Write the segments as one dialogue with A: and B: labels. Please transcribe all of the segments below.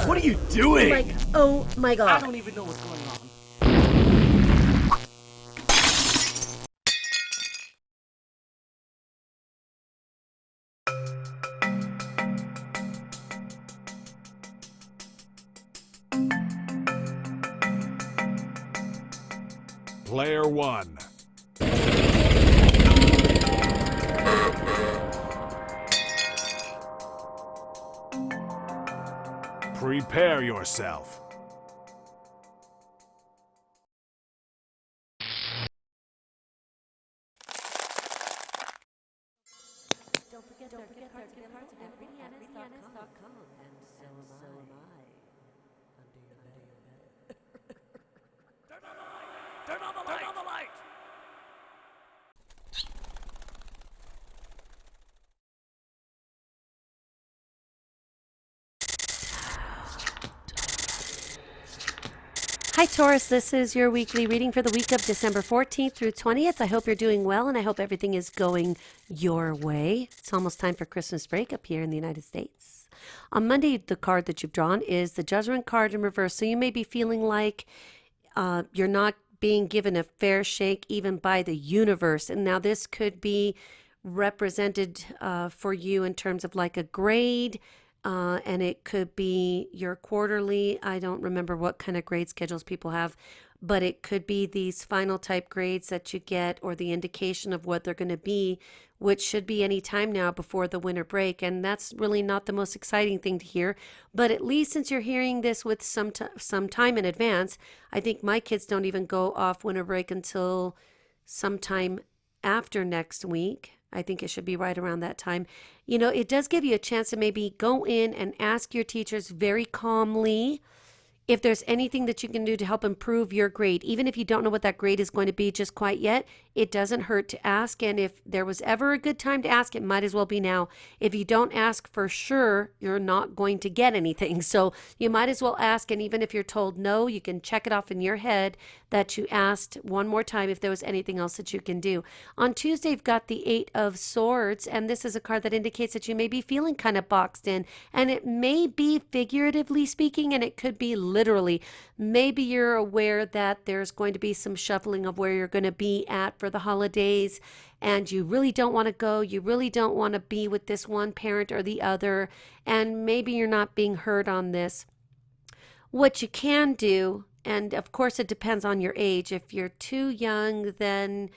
A: What are you doing?
B: Like, oh my god.
A: I don't even know what's going on.
C: Player one. Prepare yourself.
B: Don't forget cards at RitaYanez.com, and so am I. Under your bed.
A: Turn on the light! Turn on the light!
B: Hi Taurus, this is your weekly reading for the week of December 14th through 20th. I hope you're doing well and I hope everything is going your way. It's almost time for Christmas break up here in the United States. On Monday, the card that you've drawn is the Judgment card in reverse. So you may be feeling like you're not being given a fair shake even by the universe. And now this could be represented for you in terms of like a grade, and it could be your quarterly. I don't remember what kind of grade schedules people have, but it could be these final type grades that you get or the indication of what they're going to be, which should be any time now before the winter break. And that's really not the most exciting thing to hear. But at least since you're hearing this with some time in advance, I think my kids don't even go off winter break until sometime after next week. I think it should be right around that time. You know, it does give you a chance to maybe go in and ask your teachers very calmly if there's anything that you can do to help improve your grade. Even if you don't know what that grade is going to be just quite yet, it doesn't hurt to ask. And if there was ever a good time to ask, it might as well be now. If you don't ask for sure, you're not going to get anything. So you might as well ask. And even if you're told no, you can check it off in your head that you asked one more time if there was anything else that you can do. On Tuesday, you've got the Eight of Swords. And this is a card that indicates that you may be feeling kind of boxed in. And it may be figuratively speaking, and it could be literally. Maybe you're aware that there's going to be some shuffling of where you're going to be at for the holidays, and you really don't want to go. You really don't want to be with this one parent or the other, and maybe you're not being heard on this. What you can do, and of course it depends on your age. If you're too young, then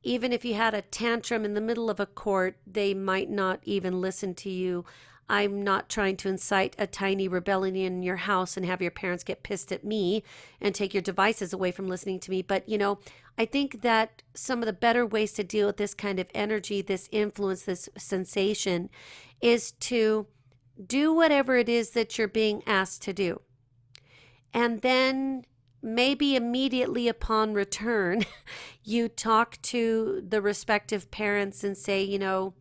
B: even if you had a tantrum in the middle of a court, they might not even listen to you. I'm not trying to incite a tiny rebellion in your house and have your parents get pissed at me and take your devices away from listening to me. But, you know, I think that some of the better ways to deal with this kind of energy, this influence, this sensation, is to do whatever it is that you're being asked to do. And then maybe immediately upon return, you talk to the respective parents and say, you know,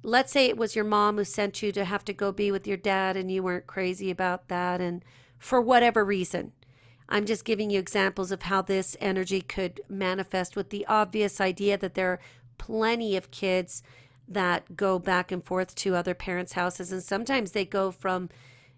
B: let's say it was your mom who sent you to have to go be with your dad and you weren't crazy about that, and for whatever reason. I'm just giving you examples of how this energy could manifest, with the obvious idea that there are plenty of kids that go back and forth to other parents' houses, and sometimes they go from,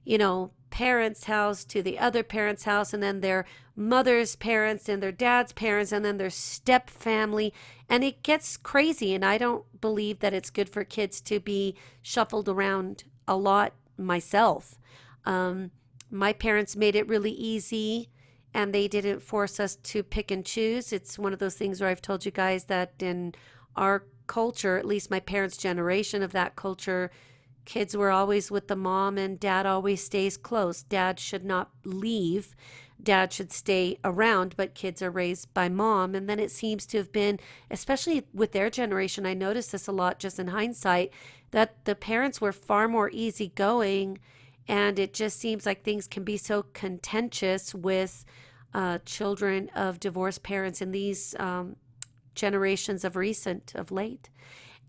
B: you know, parents' house to the other parents' house, and then their mother's parents and their dad's parents, and then their step family, and it gets crazy. And I don't believe that it's good for kids to be shuffled around a lot myself. My parents made it really easy, and they didn't force us to pick and choose. It's one of those things where I've told you guys that in our culture, at least my parents' generation of that culture, Kids were always with the mom, and dad always stays close. Dad should not leave. Dad should stay around, but kids are raised by mom. And then it seems to have been, especially with their generation, I noticed this a lot just in hindsight, that the parents were far more easygoing. And it just seems like things can be so contentious with children of divorced parents in these generations of late.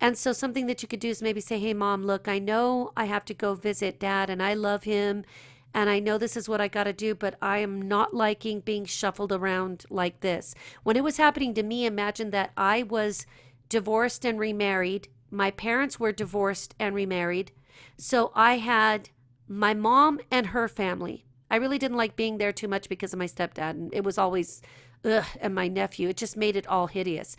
B: And so something that you could do is maybe say, hey, mom, look, I know I have to go visit dad and I love him and I know this is what I got to do, but I am not liking being shuffled around like this. When it was happening to me, imagine that I was divorced and remarried. My parents were divorced and remarried. So I had my mom and her family. I really didn't like being there too much because of my stepdad. And it was always, and my nephew. It just made it all hideous.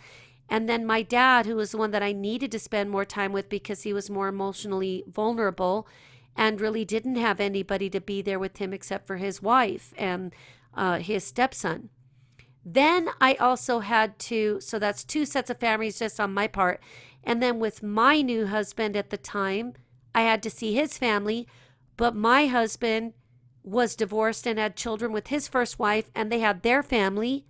B: And then my dad, who was the one that I needed to spend more time with because he was more emotionally vulnerable and really didn't have anybody to be there with him except for his wife and his stepson. Then I also had to, so that's 2 sets of families just on my part. And then with my new husband at the time, I had to see his family, but my husband was divorced and had children with his first wife, and they had their family.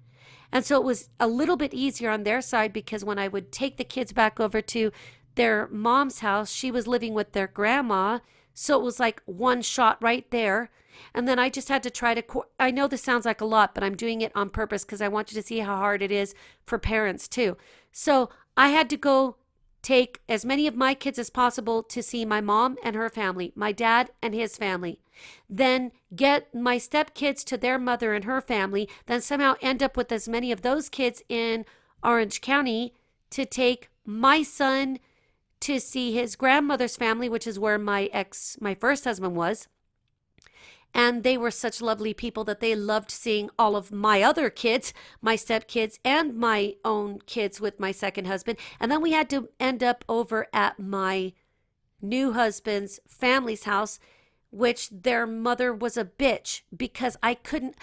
B: And so it was a little bit easier on their side because when I would take the kids back over to their mom's house, she was living with their grandma. So it was like one shot right there. And then I just had to try to, I know this sounds like a lot, but I'm doing it on purpose because I want you to see how hard it is for parents too. So I had to go take as many of my kids as possible to see my mom and her family, my dad and his family, then get my stepkids to their mother and her family, then somehow end up with as many of those kids in Orange County to take my son to see his grandmother's family, which is where my first husband was. And they were such lovely people that they loved seeing all of my other kids, my stepkids, and my own kids with my second husband. And then we had to end up over at my new husband's family's house, which their mother was a bitch because I couldn't,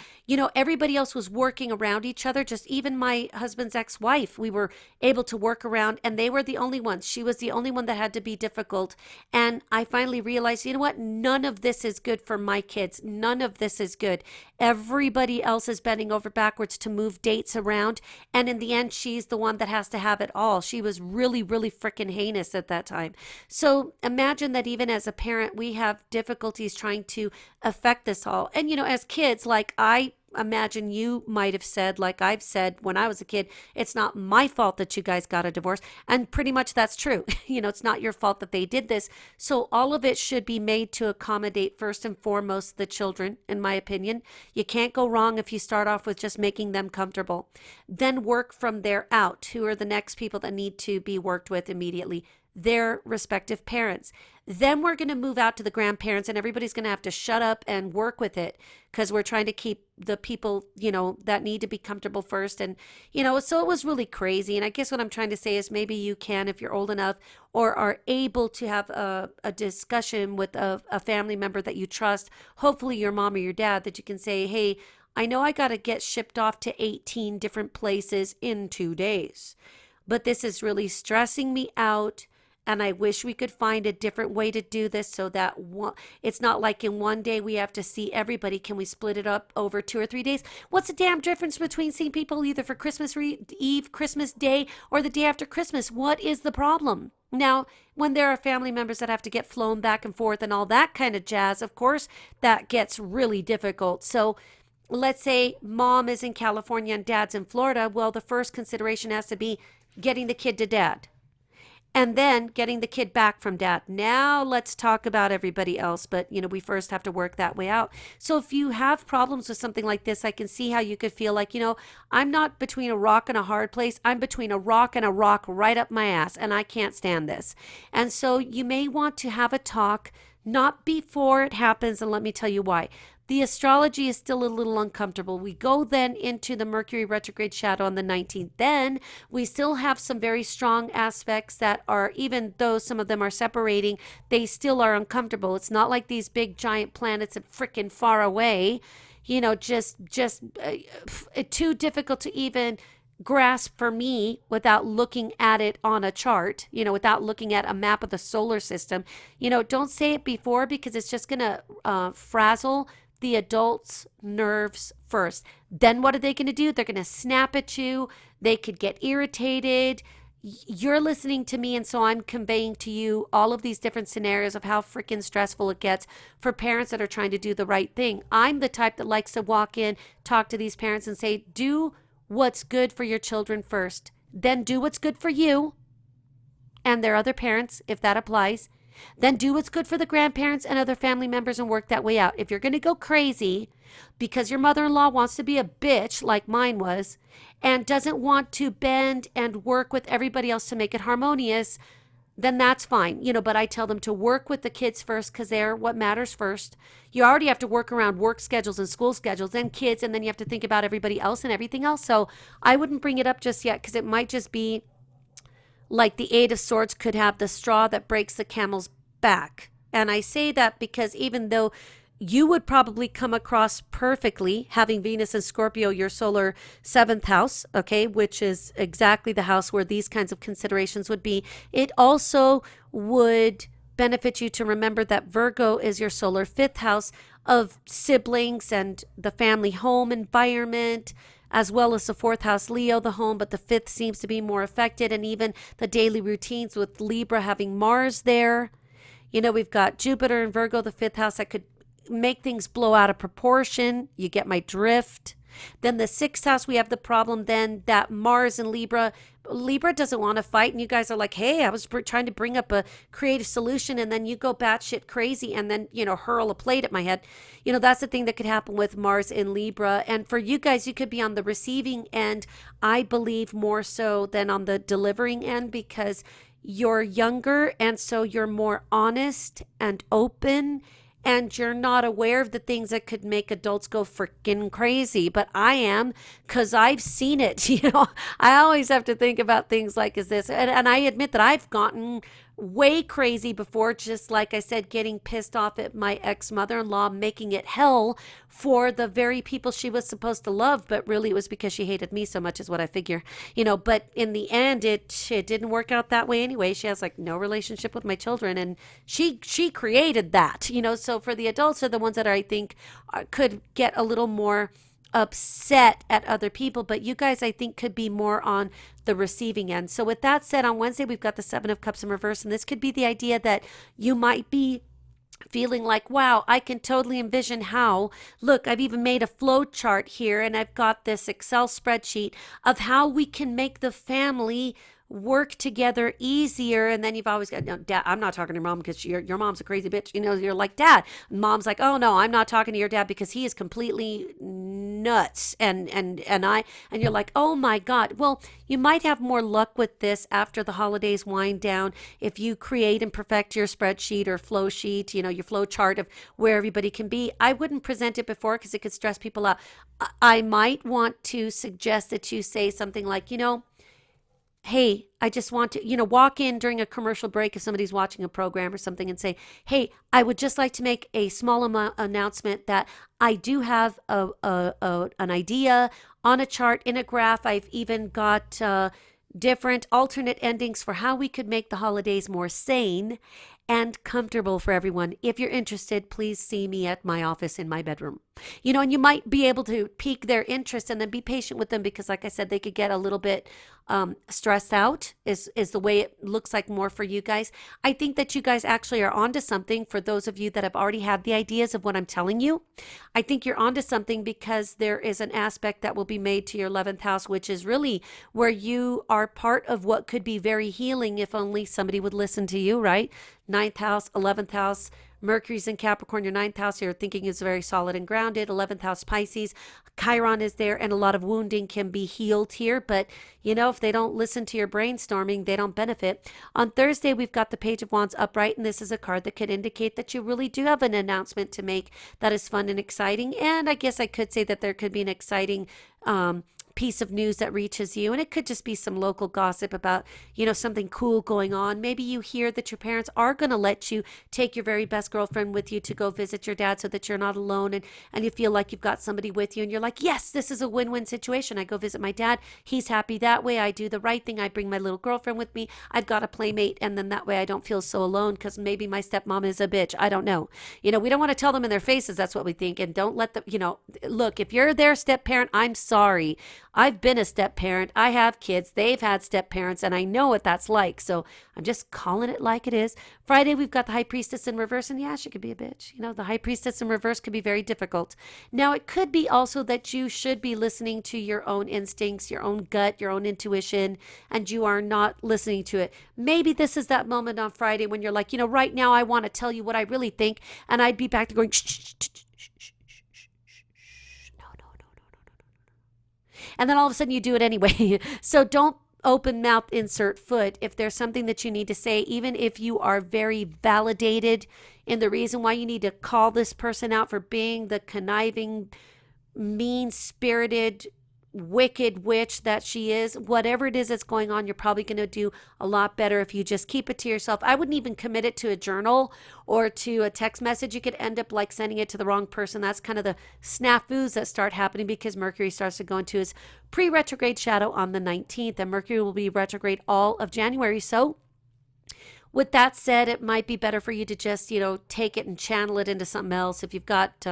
B: everybody else was working around each other. Just even my husband's ex-wife, we were able to work around, and they were the only ones. She was the only one that had to be difficult. And I finally realized, you know what? None of this is good for my kids. None of this is good. Everybody else is bending over backwards to move dates around. And in the end, she's the one that has to have it all. She was really, really freaking heinous at that time. So imagine that even as a parent, we have difficulties trying to affect this all. And, as kids, like I imagine you might have said, like I've said when I was a kid, it's not my fault that you guys got a divorce. And pretty much that's true. It's not your fault that they did this. So all of it should be made to accommodate first and foremost the children, in my opinion. You can't go wrong if you start off with just making them comfortable. Then work from there out. Who are the next people that need to be worked with immediately? Their respective parents. Then we're going to move out to the grandparents, and everybody's going to have to shut up and work with it because we're trying to keep the people, that need to be comfortable first. And, so it was really crazy. And I guess what I'm trying to say is maybe you can, if you're old enough or are able to have a discussion with a family member that you trust, hopefully your mom or your dad, that you can say, hey, I know I got to get shipped off to 18 different places in 2 days, but this is really stressing me out. And I wish we could find a different way to do this so that it's not like in one day we have to see everybody. Can we split it up over 2 or 3 days? What's the damn difference between seeing people either for Christmas Eve, Christmas Day, or the day after Christmas? What is the problem? Now, when there are family members that have to get flown back and forth and all that kind of jazz, of course, that gets really difficult. So let's say mom is in California and dad's in Florida. Well, the first consideration has to be getting the kid to dad. And then getting the kid back from dad. Now let's talk about everybody else. But, we first have to work that way out. So if you have problems with something like this, I can see how you could feel like, I'm not between a rock and a hard place. I'm between a rock and a rock right up my ass. And I can't stand this. And so you may want to have a talk, not before it happens. And let me tell you why. The astrology is still a little uncomfortable. We go then into the Mercury retrograde shadow on the 19th. Then we still have some very strong aspects that are, even though some of them are separating, they still are uncomfortable. It's not like these big giant planets are freaking far away, just too difficult to even grasp for me without looking at it on a chart, without looking at a map of the solar system. Don't say it before, because it's just going to frazzle the adults' nerves first. Then what are they going to do? They're going to snap at you. They could get irritated. You're listening to me, and so I'm conveying to you all of these different scenarios of how freaking stressful it gets for parents that are trying to do the right thing. I'm the type that likes to walk in, talk to these parents and say, do what's good for your children first, then do what's good for you and their other parents, if that applies. Then do what's good for the grandparents and other family members and work that way out. If you're going to go crazy because your mother-in-law wants to be a bitch like mine was and doesn't want to bend and work with everybody else to make it harmonious, then that's fine. But I tell them to work with the kids first, because they're what matters first. You already have to work around work schedules and school schedules, then kids, and then you have to think about everybody else and everything else. So I wouldn't bring it up just yet, because it might just be like the Eight of Swords could have the straw that breaks the camel's back. And I say that because even though you would probably come across perfectly having Venus and Scorpio, your solar 7th house, okay, which is exactly the house where these kinds of considerations would be. It also would benefit you to remember that Virgo is your solar 5th house of siblings and the family home environment, as well as the 4th house, Leo, the home, but the 5th seems to be more affected, and even the daily routines with Libra having Mars there. We've got Jupiter and Virgo, the 5th house, that could make things blow out of proportion. You get my drift. Then the 6th house, we have the problem then that Mars and Libra doesn't want to fight, and you guys are like, hey, I was trying to bring up a creative solution, and then you go batshit crazy and then hurl a plate at my head. That's the thing that could happen with Mars in Libra. And for you guys, you could be on the receiving end, I believe, more so than on the delivering end, because you're younger, and so you're more honest and open, and you're not aware of the things that could make adults go freaking crazy. But I am, because I've seen it. I always have to think about things like, is this? And I admit that I've gotten way crazy before, just like I said, getting pissed off at my ex-mother-in-law, making it hell for the very people she was supposed to love, but really it was because she hated me so much, is what I figure. But in the end, it didn't work out that way anyway. She has like no relationship with my children, and she created that. So for the adults are the ones that I think could get a little more upset at other people, but you guys, I think, could be more on the receiving end. So with that said, on Wednesday, we've got the 7 of Cups in reverse, and this could be the idea that you might be feeling like, wow, I can totally envision how, look, I've even made a flow chart here, and I've got this Excel spreadsheet of how we can make the family work together easier. And then you've always got, no, Dad, I'm not talking to your mom because your mom's a crazy bitch. You're like, Dad. Mom's like, oh no, I'm not talking to your dad because he is completely nuts. And you're like, oh my God. Well, you might have more luck with this after the holidays wind down if you create and perfect your spreadsheet or flow sheet, your flow chart of where everybody can be. I wouldn't present it before because it could stress people out. I might want to suggest that you say something like, hey, I just want to, walk in during a commercial break if somebody's watching a program or something and say, hey, I would just like to make a small announcement that I do have an idea on a chart, in a graph. I've even got different alternate endings for how we could make the holidays more sane and comfortable for everyone. If you're interested, please see me at my office in my bedroom. And you might be able to pique their interest and then be patient with them because, like I said, they could get a little bit stressed out is the way it looks like more for you guys. I think that you guys actually are onto something for those of you that have already had the ideas of what I'm telling you. I think you're onto something because there is an aspect that will be made to your 11th house, which is really where you are part of what could be very healing if only somebody would listen to you, right? 9th house, 11th house, Mercury's in Capricorn, your 9th house, your thinking is very solid and grounded. 11th house, Pisces, Chiron is there, and a lot of wounding can be healed here. But, if they don't listen to your brainstorming, they don't benefit. On Thursday, we've got the Page of Wands upright, and this is a card that could indicate that you really do have an announcement to make that is fun and exciting. And I guess I could say that there could be an exciting piece of news that reaches you. And it could just be some local gossip about, something cool going on. Maybe you hear that your parents are going to let you take your very best girlfriend with you to go visit your dad so that you're not alone, and you feel like you've got somebody with you and you're like, yes, this is a win-win situation. I go visit my dad. He's happy that way. I do the right thing. I bring my little girlfriend with me. I've got a playmate, and then that way I don't feel so alone because maybe my stepmom is a bitch. I don't know. We don't want to tell them in their faces that's what we think, and don't let them, look, if you're their step parent, I'm sorry. I've been a step parent. I have kids. They've had step parents, and I know what that's like. So I'm just calling it like it is. Friday, we've got the High Priestess in reverse, and yeah, she could be a bitch. The High Priestess in reverse could be very difficult. Now, it could be also that you should be listening to your own instincts, your own gut, your own intuition, and you are not listening to it. Maybe this is that moment on Friday when you're like, right now I want to tell you what I really think, and I'd be back to going, shh, shh, shh, shh, shh, shh, shh, no, no, no, no, no, no, no. And then all of a sudden you do it anyway. So don't open mouth, insert foot. If there's something that you need to say, even if you are very validated in the reason why you need to call this person out for being the conniving, mean-spirited, wicked witch that she is, whatever it is that's going on, you're probably going to do a lot better if you just keep it to yourself. I wouldn't even commit it to a journal or to a text message. You could end up like sending it to the wrong person. That's kind of the snafus that start happening because Mercury starts to go into his pre-retrograde shadow on the 19th, and Mercury will be retrograde all of January. So with that said, it might be better for you to just, take it and channel it into something else. If you've got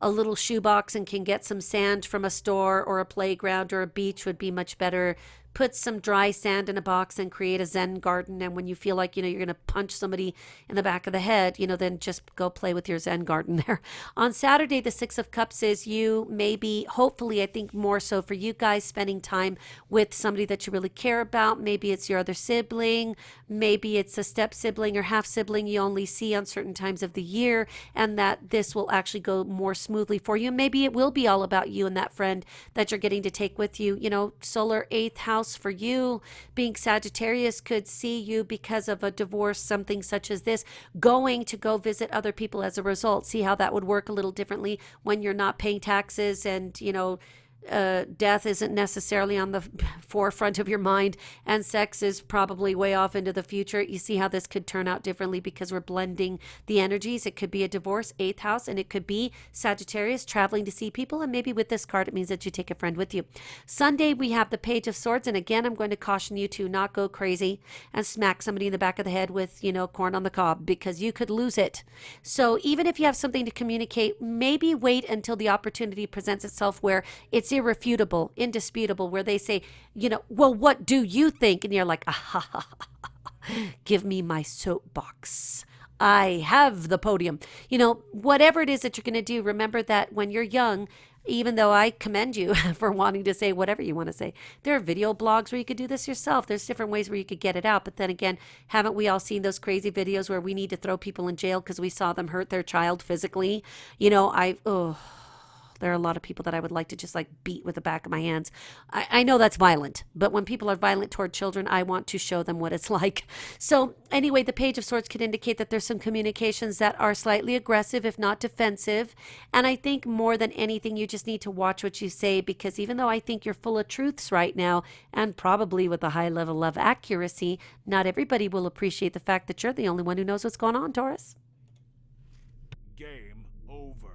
B: a little shoebox and can get some sand from a store or a playground or a beach, would be much better. Put some dry sand in a box and create a Zen garden. And when you feel like, you're going to punch somebody in the back of the head, then just go play with your Zen garden there. On Saturday, the Six of Cups is you maybe, hopefully, I think more so for you guys, spending time with somebody that you really care about. Maybe it's your other sibling. Maybe it's a step sibling or half sibling you only see on certain times of the year, and that this will actually go more smoothly for you. Maybe it will be all about you and that friend that you're getting to take with you. Solar 8th house for you, being Sagittarius, could see you because of a divorce, something such as this, going to go visit other people as a result. See how that would work a little differently when you're not paying taxes and, death isn't necessarily on the forefront of your mind, and sex is probably way off into the future. You see how this could turn out differently because we're blending the energies. It could be a divorce, 8th house, and it could be Sagittarius traveling to see people. And maybe with this card, it means that you take a friend with you. Sunday, we have the Page of Swords. And again, I'm going to caution you to not go crazy and smack somebody in the back of the head with, corn on the cob, because you could lose it. So even if you have something to communicate, maybe wait until the opportunity presents itself where it's irrefutable, indisputable, where they say, well, what do you think? And you're like, give me my soapbox. I have the podium. Whatever it is that you're going to do, remember that when you're young, even though I commend you for wanting to say whatever you want to say, there are video blogs where you could do this yourself. There's different ways where you could get it out. But then again, haven't we all seen those crazy videos where we need to throw people in jail because we saw them hurt their child physically? There are a lot of people that I would like to just beat with the back of my hands. I know that's violent, but when people are violent toward children, I want to show them what it's like. So anyway, the Page of Swords could indicate that there's some communications that are slightly aggressive, if not defensive. And I think more than anything, you just need to watch what you say, because even though I think you're full of truths right now, and probably with a high level of accuracy, not everybody will appreciate the fact that you're the only one who knows what's going on, Taurus.
C: Game over.